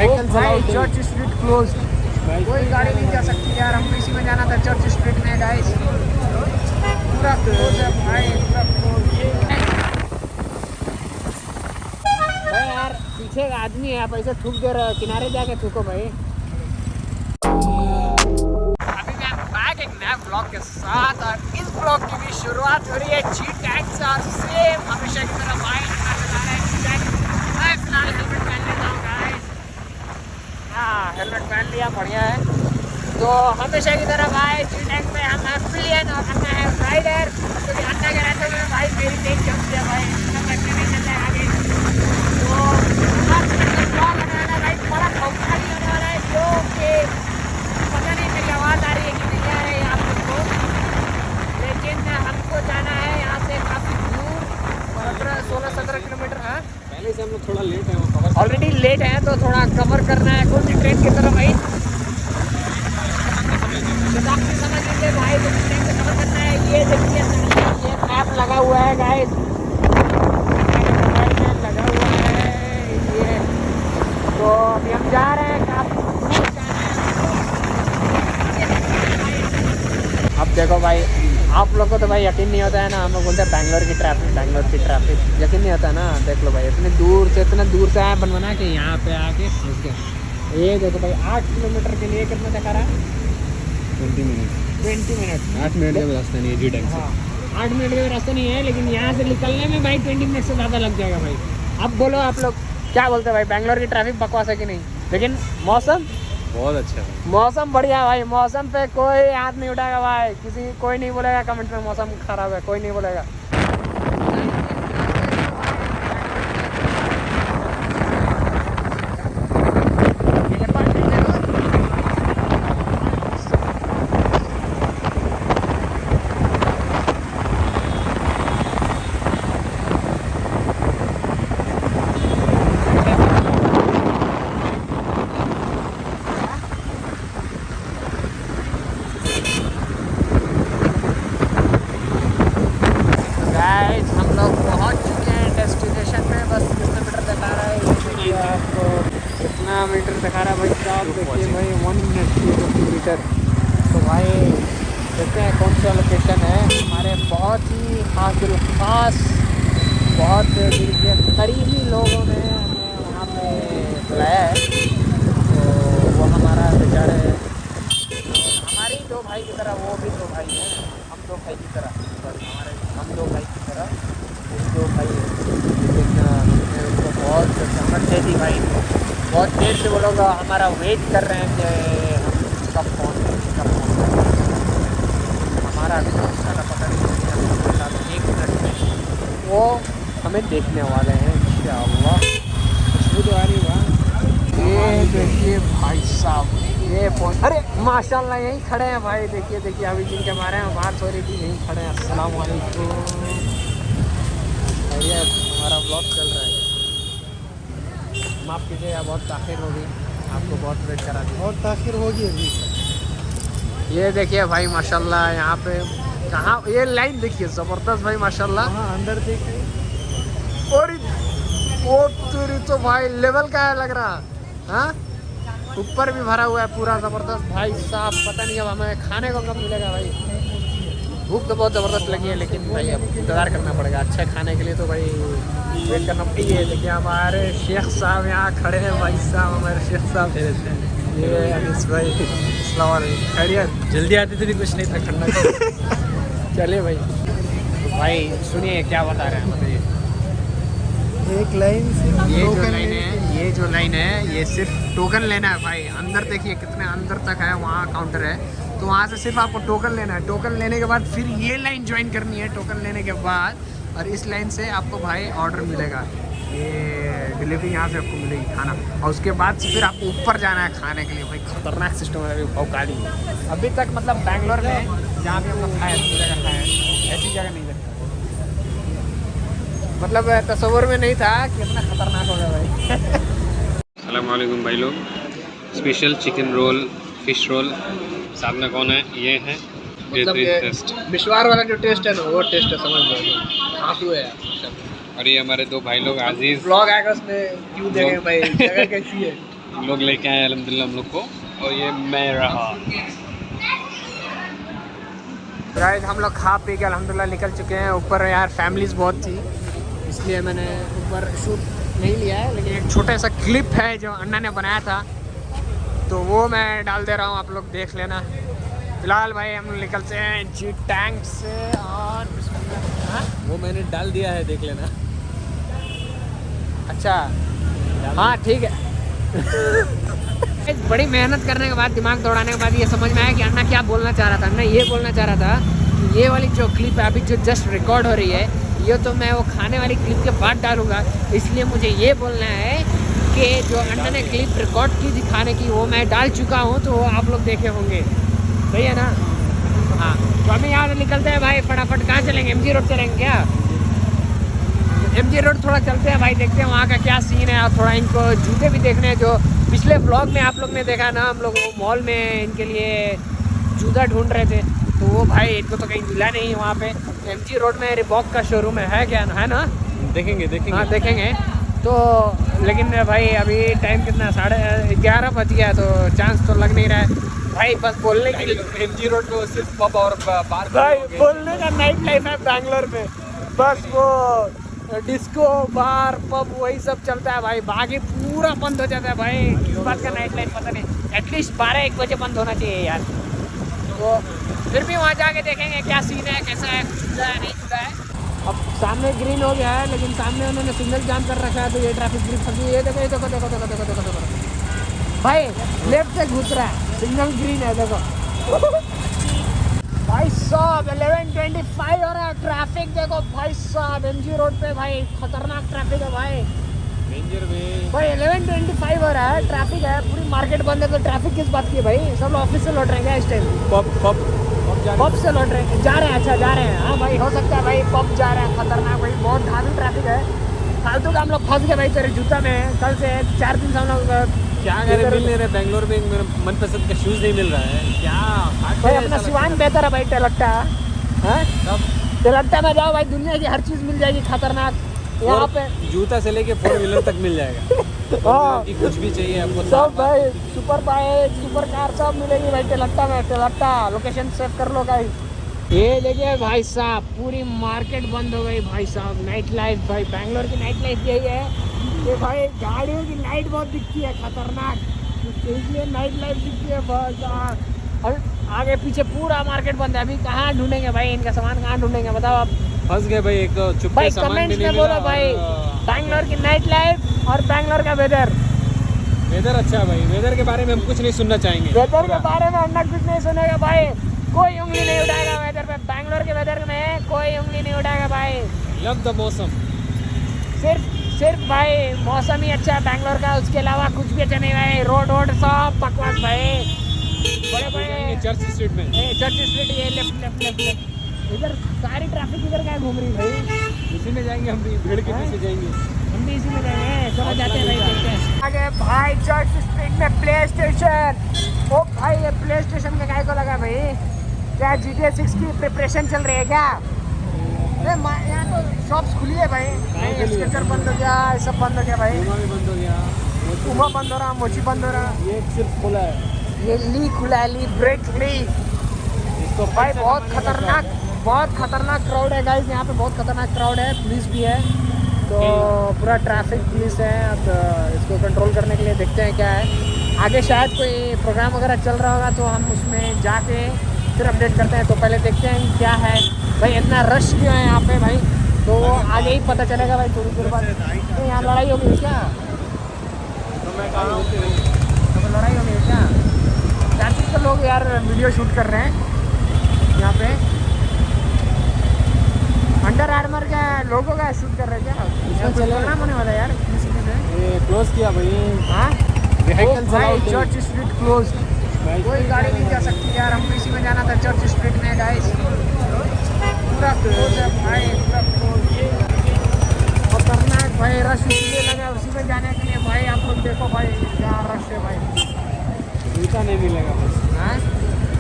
Church street close, कोई गाड़ी नहीं जा सकती यार। हमको इसी में जाना था, चर्च स्ट्रीट में गाइस। पूरा क्लोज है भाई, पूरा क्लोज भाई। यार पीछे एक आदमी है, आप ऐसे थूक दे रहे हो, किनारे जाके थूको भाई। अभी मैं बैक एक नया ब्लॉग के साथ, और इस ब्लॉग की भी शुरुआत हो रही है जी टैग से। और सेम हमेशा की तरह भाई मैं फिलहाल हेलमेट पहन लेता हूँ गाइस। हाँ हेलमेट पहन लिया, बढ़िया है। तो हमेशा की तरह भाई जी टैग में हम है पिलियन और अन्ना है राइडर। क्योंकि अन्ना के रहते हुए भाई मेरी तेज चलती है भाई, नहीं चलता है आगे। तो आज ब्लॉग बनाना भाई बड़ा खौफनाक होने वाला है, जो कि पता नहीं मेरी आवाज़ आ रही है कि नहीं आ रही है आप लोग को। लेकिन हमको जाना है यहाँ से काफ़ी दूर, 16-17 किलोमीटर है। पहले से हम लोग थोड़ा लेट है, ऑलरेडी लेट है, तो थोड़ा कवर करना है कौन सी ट्रेन की तरफ भाई। शताब्दी समझ लीजिए भाई, तो ट्रेन से कवर करना है। ये देखिए ये मैप लगा हुआ है गाइस, लगा हुआ है ये। तो अभी हम जा रहे हैं, काफ़ी दूर जाना है। अब देखो भाई, आप लोग को तो भाई यकीन नहीं होता है ना, हम लोग बोलते हैं बैंगलोर की ट्रैफिक, यकीन नहीं होता है ना। देख लो भाई, इतने दूर से आए बनवाना कि यहाँ पे आके फंस गए। ये देखो भाई 8 किलोमीटर के लिए कितना दिखा रहा है? 20 मिनट 8 मिनट का रास्ता नहीं है जी टैग से। हाँ 8 मिनट का रास्ता नहीं है, लेकिन यहाँ से निकलने में भाई 20 मिनट से ज़्यादा लग जाएगा भाई। अब बोलो आप लोग क्या बोलते हैं भाई, बैंगलोर की ट्रैफिक बकवास है कि नहीं? लेकिन मौसम बहुत अच्छा है, मौसम बढ़िया भाई। मौसम पे कोई हाथ नहीं उठाएगा भाई, कोई नहीं बोलेगा कमेंट में मौसम खराब है, कोई नहीं बोलेगा। मीटर दिखा रहा है भाई साहब, देखिए भाई 1 मिनट 2 मीटर। तो भाई देखते हैं कौन सा लोकेशन है। हमारे बहुत ही खास बहुत दिल के करीबी लोगों ने हमें वहाँ पे बुलाया है। तो वो हमारा बेचारे हमारी 2 भाई की तरह, वो भी 2 भाई हैं, हम 2 भाई की तरह, हम 2 भाई की तरह वो 2 भाई हैं। लेकिन हमने उनको बहुत समझ दे दी भाई, बहुत देर से वो लोग हमारा वेट कर रहे हैं कि हम कब पहुँचें। हमारा अभी तक सारा पता नहीं, 1 मिनट में वो हमें देखने वाले हैं इंशाअल्लाह। खुशबू तो आ रही है। ये देखिए भाई साहब, ये अरे माशाल्लाह यहीं खड़े हैं भाई। देखिए अभी जिनके बारे में बात हो रही थी यहीं खड़े हैं। अस्सलाम वालेकुम, हमारा ब्लॉग चल रहा है। माफ़ कीजिएगा बहुत ताख़िर होगी, आपको बहुत वेट करा दी, बहुत ताख़िर होगी अभी। ये देखिए भाई माशाल्लाह, यहाँ पे कहाँ ये लाइन देखिए ज़बरदस्त भाई माशाल्लाह। हाँ अंदर देखिए, और वो तो भाई लेवल का है लग रहा। हाँ ऊपर भी भरा हुआ है पूरा ज़बरदस्त भाई साहब। पता नहीं अब हमें खाने को कब मिलेगा भाई। भूख तो बहुत ज़बरदस्त लगी है, लेकिन भाई अब इंतज़ार करना पड़ेगा अच्छे खाने के लिए। तो भाई वेट करना पड़ेगा। देखिए हमारे शेख साहब यहाँ खड़े हैं भाई साहब, हमारे शेख साहब। ये अनीस भाई, अस्सलाम वालेकुम, खैरियत? जल्दी आती तो भी कुछ नहीं था, ठंडा चलिए भाई। तो भाई सुनिए क्या बता रहे हैं, बताइए। एक लाइन से ये जो लाइन है ये सिर्फ टोकन लेना है भाई। अंदर देखिए कितने अंदर तक है, वहाँ काउंटर है, तो वहाँ से सिर्फ आपको टोकन लेना है। टोकन लेने के बाद फिर ये लाइन ज्वाइन करनी है टोकन लेने के बाद, और इस लाइन से आपको भाई ऑर्डर मिलेगा, ये डिलीवरी यहाँ से आपको मिलेगी खाना। और उसके बाद से फिर आपको ऊपर जाना है खाने के लिए। भाई खतरनाक सिस्टम है भौकाली। अभी तक मतलब बैंगलोर में जहाँ भी हम लोग खाए जगह खाए, ऐसी जगह नहीं लगता, मतलब तस्वीर में नहीं था कि इतना खतरनाक होगा भाई। अस्सलाम वालेकुम भाई लोग। Special chicken roll, fish roll, साथ में कौन है? ये है मतलब टेस्ट। विश्वार वाला जो टेस्ट है ना, वो टेस्ट है, समझ लो आंसू है यार। और ये हमारे 2 भाई लोग, आजीज। ब्लॉग आएगा उसमें क्यों देंगे भाई, जगह कैसी है? हम लोग लेके आए अल्हम्दुलिल्लाह हम लोग को, और ये मैं रहा। गाइस हम लोग खा पी के अल्हम्दुलिल्लाह निकल चुके हैं ऊपर। यार फैमिलीज़ बहुत थी इसलिए मैंने ऊपर शूट नहीं लिया है, लेकिन एक छोटा सा क्लिप है जो अन्ना ने बनाया था तो वो मैं डाल दे रहा हूँ, आप लोग देख लेना। फिलहाल भाई हम निकलते हैं जी टैंक से। और हाँ? वो मैंने डाल दिया है, देख लेना। अच्छा हाँ ठीक है। बड़ी मेहनत करने के बाद, दिमाग दौड़ाने के बाद ये समझ में आया कि अन्ना क्या बोलना चाह रहा था। अन्ना ये बोलना चाह रहा था कि ये वाली जो क्लिप है अभी जो जस्ट रिकॉर्ड हो रही है, ये तो मैं वो खाने वाली क्लिप के बाद डालूंगा, इसलिए मुझे ये बोलना है कि जो अन्ना ने क्लिप रिकॉर्ड की थी खाने की वो मैं डाल चुका हूँ, तो वो आप लोग देखे होंगे। सही है ना? हाँ तो अभी यहाँ से निकलते हैं भाई फटाफट। कहाँ चलेंगे? MG रोड चलेंगे क्या? MG रोड थोड़ा चलते हैं भाई, देखते हैं वहाँ का क्या सीन है। और थोड़ा इनको जूते भी देखने हैं जो पिछले व्लॉग में आप लोग ने देखा ना, हम लोग वो मॉल में इनके लिए जूता ढूंढ रहे थे, तो वो भाई इनको तो कहीं मिला नहीं वहाँ पे। MG रोड में रिबॉक का शोरूम है क्या, है ना? देखेंगे देखेंगे। हाँ देखेंगे तो। लेकिन भाई अभी टाइम कितना 11:30 बज गया, तो चांस तो लग नहीं रहा है भाई। बस बोलने की MG रोड पे सिर्फ पब और बार भाई बोलने का नाइट लाइफ है बैंगलोर में, बस वो डिस्को बार पब वही सब चलता है भाई, बाकी पूरा बंद हो जाता है भाई। किस बात का नाइट लाइफ पता नहीं। एटलीस्ट 12-1 बजे बंद होना चाहिए यार। तो फिर भी वहाँ जाके देखेंगे क्या सीन है, कैसा है, खुला है नहीं खुला है। अब सामने ग्रीन हो गया है, लेकिन सामने उन्होंने सिग्नल जाम कर रखा है, तो ये ट्रैफिक ग्रीन फंसी है। ये देखो, ये देखो देखो देखो देखो देखो देखो भाई, लेफ्ट से घुस रहा है, सिग्नल ग्रीन है देखो। भाई साहब 11:25 हो रहा है, ट्रैफिक देखो भाई साहब। MG रोड पे भाई खतरनाक ट्रैफिक है भाई, डेंजर में भाई 11:25 हो रहा है, ट्रैफिक है, पूरी मार्केट बंद है, तो ट्रैफिक किस बात की है भाई? सब लोग ऑफिस से लौट रहे हैं क्या इस टाइम? पब से लौट रहे हैं, जा रहे हैं? अच्छा जा रहे हैं, हाँ भाई हो सकता है भाई पब जा रहे हैं। खतरनाक भाई, बहुत धामी ट्रैफिक है। फालतू का हम लोग फंस गए भाई तेरे जूता में। कल से 4 दिन से हम लोग क्या करें, मिल नहीं रहे बैंगलोर में। मेरा मनपसंद का शूज़ नहीं मिल रहा है क्या भाई। अपना सिवान बेहतर है भाई, टेलट्टा है। टेलट्टा में जाओ भाई, दुनिया की हर चीज़ मिल जाएगी खतरनाक यहाँ पे। जूता से लेके 4 व्हीलर तक मिल जाएगा। हाँ कि कुछ भी चाहिए आपको सब भाई, सुपर बाइक सुपर कार सब मिलेगी भाई टेलट्टा में। टेलट्टा लोकेशन सेव कर लो गाइस। ये देखिए भाई साहब, पूरी मार्केट बंद हो गई भाई साहब। नाइट लाइफ भाई, बैंगलोर की नाइट लाइफ यही है कि भाई गाड़ियों की लाइट बहुत दिखती है खतरनाक, इसलिए नाइट लाइफ दिखती है बहुत। और आगे पीछे पूरा मार्केट बंद है। अभी कहाँ ढूंढेंगे भाई इनका सामान, कहाँ ढूंढेंगे बताओ आप? फंस गए भाई, एक तो चुप भाई सामान कमेंट्स भी में नहीं बोलो मिला। भाई, बैंगलोर की नाइट लाइफ और बैंगलोर का वेदर। वेदर अच्छा है भाई, वेदर के बारे में हम कुछ नहीं सुनना चाहेंगे। वेदर के बारे में अन्ना कुछ नहीं सुनेगा भाई, कोई उंगली नहीं उठाएगा वेदर पे। बैंगलोर के वेदर में कोई उंगली नहीं उठाएगा भाई। लव द मौसम। सिर्फ भाई मौसम ही अच्छा है बैंगलोर का, उसके अलावा कुछ भी अच्छा नहीं भाई। रोड सब बकवास भाई। बड़े बड़े चर्च स्ट्रीट में, चर्च स्ट्रीट, ये लेफ्ट लेफ्ट लेफ्ट लेफ्ट, इधर सारी ट्रैफिक इधर क्या घूम रही भाई? इसी में जाएंगे हम भी, भीड़ के पीछे जाएंगे। हम भी इसी में जाएंगे, चलो जाते हैं भाई, देखते हैं आगे। भाई चर्च स्ट्रीट में प्ले स्टेशन। ओ भाई ये प्ले स्टेशन का काय को लगा भाई? क्या GTA 6 की प्रिपरेशन चल रही है क्या? यहाँ तो शॉप्स खुली है भाई। स्केचर बंद हो गया, ये सब बंद हो गया भाई। भी बंद हो गया, उमा बंद हो रहा, मोची बंद हो रहा। ये सिर्फ खुला है। ये ली खुला है, ली ब्रेक ली। इसको भाई बहुत खतरनाक क्राउड है गाइस, यहाँ पे बहुत खतरनाक क्राउड है। पुलिस भी है, तो पूरा ट्रैफिक पुलिस है। अब इसको कंट्रोल करने के लिए देखते हैं क्या है आगे। शायद कोई प्रोग्राम वगैरह चल रहा होगा, तो हम उसमें जाके फिर अपडेट करते हैं। तो पहले देखते हैं क्या है भाई, इतना रश क्यों है यहाँ पे भाई, तो वो आगे ही पता चलेगा भाई थोड़ी देर बाद। तो यहाँ लड़ाई हो गई क्या? तो मैं कहा हूँ तो लड़ाई हो गई क्या? ट्रैफिक के लोग यार वीडियो शूट कर रहे हैं यहाँ पे। अंडर आर्मर का लोगों का शूट कर रहे हैं क्या? प्रोग्राम होने वाला है यार ये क्लोज किया भाई। हाँ व्हीकल्स अलाउड नहीं। चर्च स्ट्रीट क्लोज, कोई गाड़ी नहीं जा सकती यार। हमको इसी में जाना था चर्च स्ट्रीट में गाइस, पूरा क्लोज है भाई, पूरा क्लोज। खतरनाक भाई, रश इसलिए लगा उसी में जाने के लिए भाई। आप लोग देखो भाई क्या रश है भाई। जूता नहीं मिलेगा बस। हाँ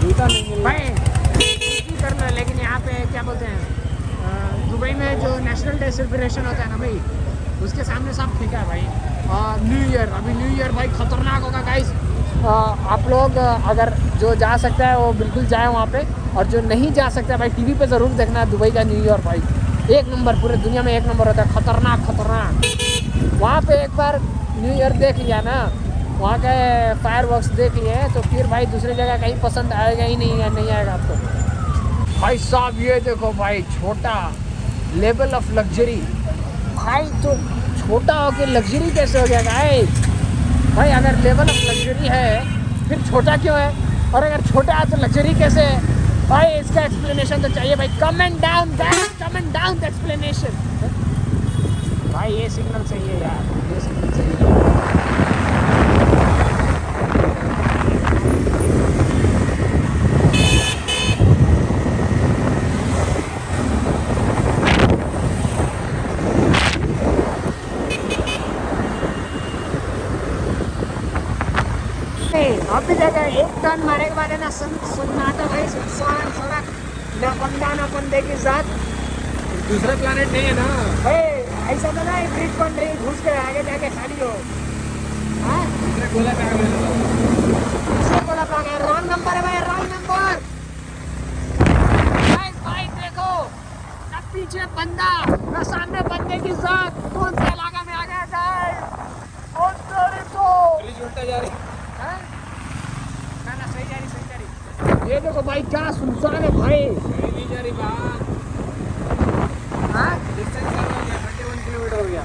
जूता नहीं मिलेगा भाई, कुछ भी कर लो, लेकिन यहाँ पे क्या बोलते हैं, दुबई में जो नेशनल डे सेलिब्रेशन होता है ना भाई, उसके सामने सब फीका है भाई। न्यू ईयर, अभी न्यू ईयर भाई खतरनाक होगा गाइस। आप लोग अगर जो जा सकता है वो बिल्कुल जाए वहाँ पे, और जो नहीं जा सकता भाई टीवी पे ज़रूर देखना है दुबई का न्यू ईयर भाई, एक नंबर, पूरे दुनिया में एक नंबर होता है, खतरनाक खतरनाक। वहाँ पे एक बार न्यू ईयर देख लिया ना, वहाँ के फायर वर्क्स देख लिए तो फिर भाई दूसरी जगह कहीं पसंद आएगा ही नहीं, या नहीं आएगा आपको। भाई साहब ये देखो भाई, छोटा लेवल ऑफ लग्जरी भाई, तो छोटा होके लग्जरी कैसे हो गया गाइस? भाई अगर लेवल ऑफ लग्जरी है फिर छोटा क्यों है, और अगर छोटा है तो लग्जरी कैसे है भाई? इसका एक्सप्लेनेशन तो चाहिए भाई। Comment down guys, comment down the explanation. भाई ये सिग्नल सही है यार, ये सिग्नल सही है। अभी देखा एक टर्न मारे के बाद है ना, सन्नाटा भाई, सुनसान सड़क, ना बंदा ना बंदे के साथ। दूसरा प्लानेट नहीं है ना भाई, ऐसा तो नहीं ब्रिज बन रही घुस के आगे जाके खाली हो। हाँ दूसरा गोला पे आ गया। दूसरा गोला पे आ गया, रॉन्ग नंबर है भाई, रॉन्ग नंबर। भाई देखो, ना पीछे बंदा ना सामने बंदे के साथ, कौन से इलाका में आ गया गाइस? ब्रिज उल्टा जा रही। ना सही जा रही, सही जा रही। ये देखो भाई क्या सुनसान है भाई। नहीं जा रही बात। हाँ डिस्टेंस कम हो गया, 31 किलोमीटर हो गया।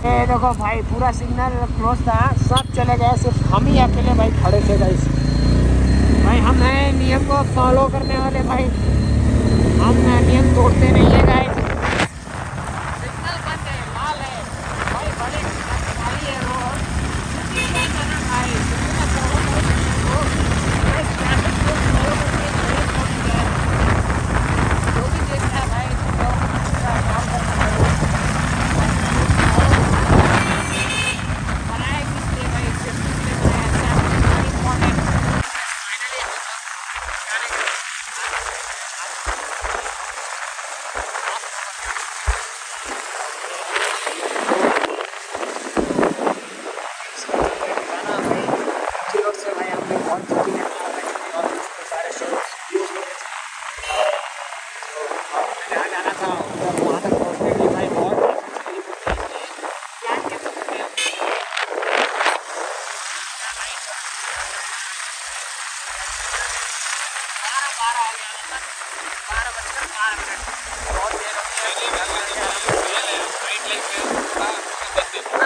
ये देखो भाई, पूरा सिग्नल क्लोज था, सब चले गए, सिर्फ हम ही अकेले भाई खड़े थे गाइस। भाई हम हैं नियम को फॉलो करने वाले भाई, हम नियम तोड़ते नहीं है गाइस। सिग्नल बंद है, लाल है भाई, बड़े खाली है रोड, भाई जो भी देखना है भाई, काम करना है। बनाए किस लिए भाई, सिर्फ इसलिए बनाया है, इम्पोर्टेंट। से भाई हमने बहुत छुट्टी है और सारे शोज जहाँ जाना था वहाँ तक पहुँचने के लिए भाई बहुत प्लान कर सकते हैं। 12 हो गया, मतलब 12:12 बहुत देर हो गया।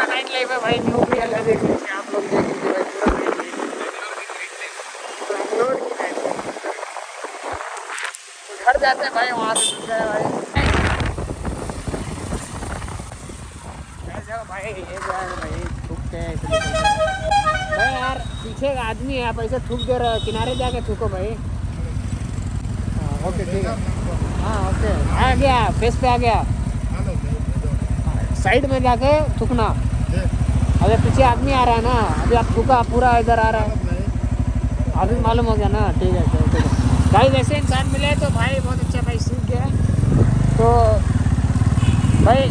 नाइट लाइफ है भाई, न्यू भी अलग देख लीजिए, आप लोग देख लीजिए भाई, पूरा घर जाते हैं भाई, वहाँ से मिल जाए भाई। भाई ये जाएगा भाई, थूक के भाई यार, पीछे का आदमी है, आप ऐसे थूक दे रहे हो, किनारे जाके थूको भाई। हाँ ओके ठीक है, हाँ ओके, आ गया फेस पे आ गया, साइड में जाके थूकना। अगर पीछे आदमी आ रहा है ना, अभी आप थूका पूरा इधर आ रहा है, अभी मालूम हो गया ना, ठीक है ठीक है भाई। वैसे इंसान मिले तो भाई बहुत अच्छा भाई, सीख गया। तो भाई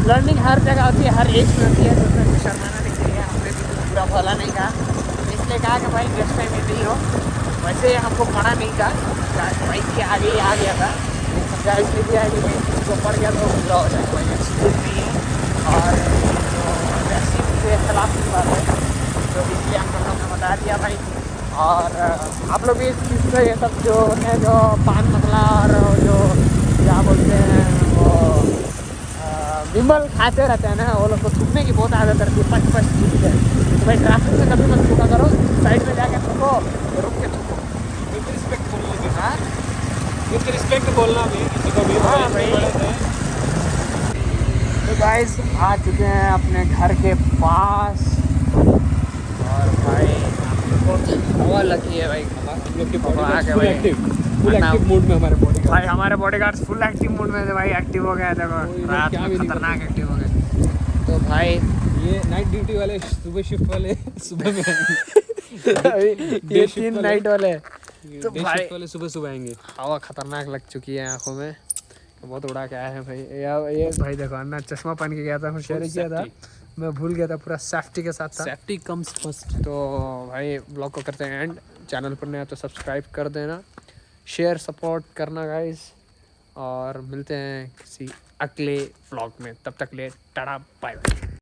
लर्निंग हर जगह होती है, हर एज में होती है, तो उसमें कुछ शर्माना नहीं चाहिए। हमने भी कुछ बुरा भला नहीं कहा, इसलिए कहा कि भाई नेक्स्ट टाइम में नहीं हो। वैसे हमको पढ़ा नहीं था, बाइक के आगे ही आ गया था, समझा इसलिए दिया है कि भाई उसको पड़ गया तो बुरा हो जाए, भाई अच्छी चीज़ नहीं है और वैसे के खिलाफ की बात है, तो इसलिए हम लोगों ने बता दिया भाई। और आप लोग भी इस चीज़ से ये सब जो है, जो पान मसला और जो क्या बोलते हैं वो विमल खाते रहते हैं ना, वो लोग को थूकने की बहुत आदत रहती है, पच चीज़ है। तो भाई ट्रैफिक में कभी मत थूका करो, साइड में जाके थूको, रुक के थूको, विद रिस्पेक्ट बोलना। हाँ विद रिस्पेक्ट बोलना भी किसी को भी। हाँ भाई। तो गाइस आ चुके हैं अपने घर के पास, और भाई बहुत हवा लगी है भाई, हम लोग के बॉडीगार्ड्स फुल एक्टिव मूड में हमारे बॉडीगार्ड भाई, हमारे बॉडीगार्ड्स फुल एक्टिव मूड में थे भाई, एक्टिव हो गया देखो, रात क्या में भी नहीं खतरनाक एक्टिव हो गए। तो भाई ये नाइट ड्यूटी वाले सुबह शिफ्ट वाले सुबह में आएंगे। ये 3 नाइट वाले, तो डे भाई शिफ्ट वाले सुबह सुबह आएंगे। हवा खतरनाक लग चुकी है आंखों में, तो बहुत उड़ा के आए हैं भाई। ये भाई देखो, अन्ना चश्मा पहन के गया था, होशियारी किया था, मैं भूल गया था, पूरा सेफ्टी के साथ था। Safety comes first. तो भाई ब्लॉग को करते हैं एंड। चैनल पर नया तो सब्सक्राइब कर देना, शेयर सपोर्ट करना गाइस, और मिलते हैं किसी अगले व्लॉग में। तब तक ले टाटा बाय बाय।